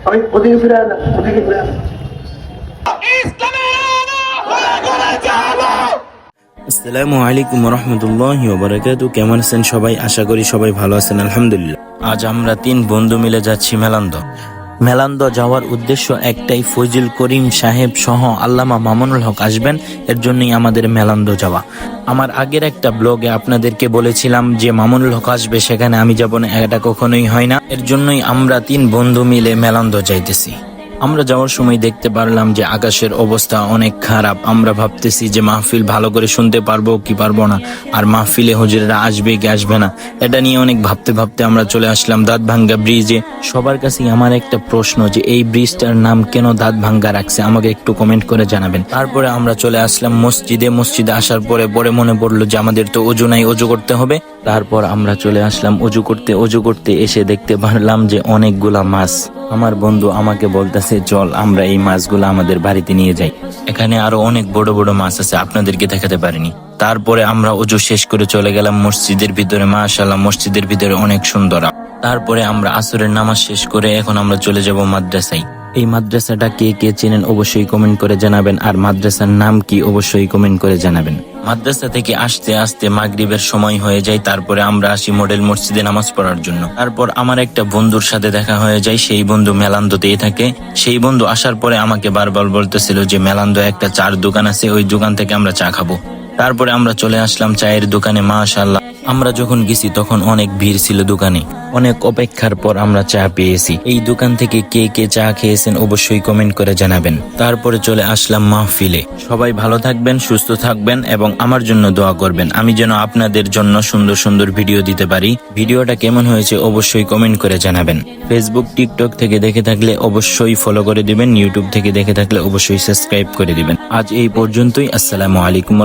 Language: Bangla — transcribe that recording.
আমি ওদিকে ফিরে না, ওদিকে ফিরে না। আসসালামু আলাইকুম রহমতুল্লাহি ওয়া বারাকাতুহু। কেমন আছেন সবাই? আশা করি সবাই ভালো আছেন, আলহামদুলিল্লাহ। আজ আমরা 3 বন্ধু মিলে যাচ্ছি মেলান্দ। মেলান্দ যাওয়ার উদ্দেশ্য একটাই, ফজল করিম সাহেব সহ আল্লামা মামুনুল হক আসবেন, এর জন্যই আমাদের মেলান্দ যাওয়া। আমার আগের একটা ব্লগে আপনাদেরকে বলেছিলাম যে মামুনুল হক আসবে, সেখানে আমি যাব না, এটা কখনোই হয় না। এর জন্যই আমরা 3 বন্ধু মিলে মেলান্দ যাইতেছি। আমরা যাওয়ার সময় দেখতে পারলাম যে আকাশের অবস্থা অনেক খারাপ। আমরা ভাবতেছি যে মাহফিল ভালো করে শুনতে পারবো কি পারবো না, আর মাহফিলে হুজুরেরা আসবে কি আসবে না, এটা নিয়ে অনেক ভাবতে ভাবতে আমরা চলে আসলাম দাঁতভাঙ্গা ব্রিজে। সবার কাছেই আমার একটা প্রশ্ন, যে এই ব্রিজটার নাম কেন দাঁতভাঙ্গা রাখছে, আমাকে একটু কমেন্ট করে জানাবেন। তারপরে আমরা চলে আসলাম মসজিদে আসার পরে মনে পড়লো যে আমাদের তো অজু নাই, অজু করতে হবে। তারপর আমরা চলে আসলাম অজু করতে এসে দেখতে পারলাম যে অনেকগুলা মাছ। আমার বন্ধু আমাকে বলতেছে চল আমরা এই মাছগুলো আমাদের বাড়িতে নিয়ে যাই, এখানে আরো অনেক বড় বড় মাছ আছে, আপনাদেরকে দেখাতে পারিনি। তারপরে আমরা অজু শেষ করে চলে গেলাম মসজিদের ভিতরে। মাশাআল্লাহ, মসজিদের ভিতরে অনেক সুন্দর। তারপরে আমরা আসরের নামাজ শেষ করে এখন আমরা চলে যাব মাদ্রাসায়। এই মাদ্রাসাটা কে কে চেনেন অবশ্যই কমেন্ট করে জানাবেন, আর মাদ্রাসার নাম কি অবশ্যই কমেন্ট করে জানাবেন। মাদ্রাসা থেকে আসতে আসতে মাগরিবের সময় হয়ে যায়। তারপরে আমরা আসি মডেল মসজিদে নামাজ পড়ার জন্য। তারপর আমার একটা বন্ধুর সাথে দেখা হয়ে যায়, সেই বন্ধু মেলান্দতেই থাকে। সেই বন্ধু আসার পরে আমাকে বারবার বলতেছিল যে মেলান্দ একটা চার দোকান আছে, ওই দোকান থেকে আমরা চা খাবো। তারপরে আমরা চলে আসলাম চায়ের দোকানে। মাশাআল্লাহ, আমরা যখন গেছি তখন অনেক ভিড় ছিল দোকানে। অনেক অপেক্ষার পর আমরা চা পেয়েছি। এই দোকান থেকে কে কে চা খেয়েছেন অবশ্যই কমেন্ট করে জানাবেন। তারপরে চলে আসলাম মাহফিলে। সবাই ভালো থাকবেন, সুস্থ থাকবেন এবং আমার জন্য দোয়া করবেন, আমি যেন আপনাদের জন্য সুন্দর সুন্দর ভিডিও দিতে পারি। ভিডিওটা কেমন হয়েছে অবশ্যই কমেন্ট করে জানাবেন। ফেসবুক, টিকটক থেকে দেখে থাকলে অবশ্যই ফলো করে দিবেন, ইউটিউব থেকে দেখে থাকলে অবশ্যই সাবস্ক্রাইব করে দিবেন। আজ এই পর্যন্তই। আসসালামু আলাইকুম।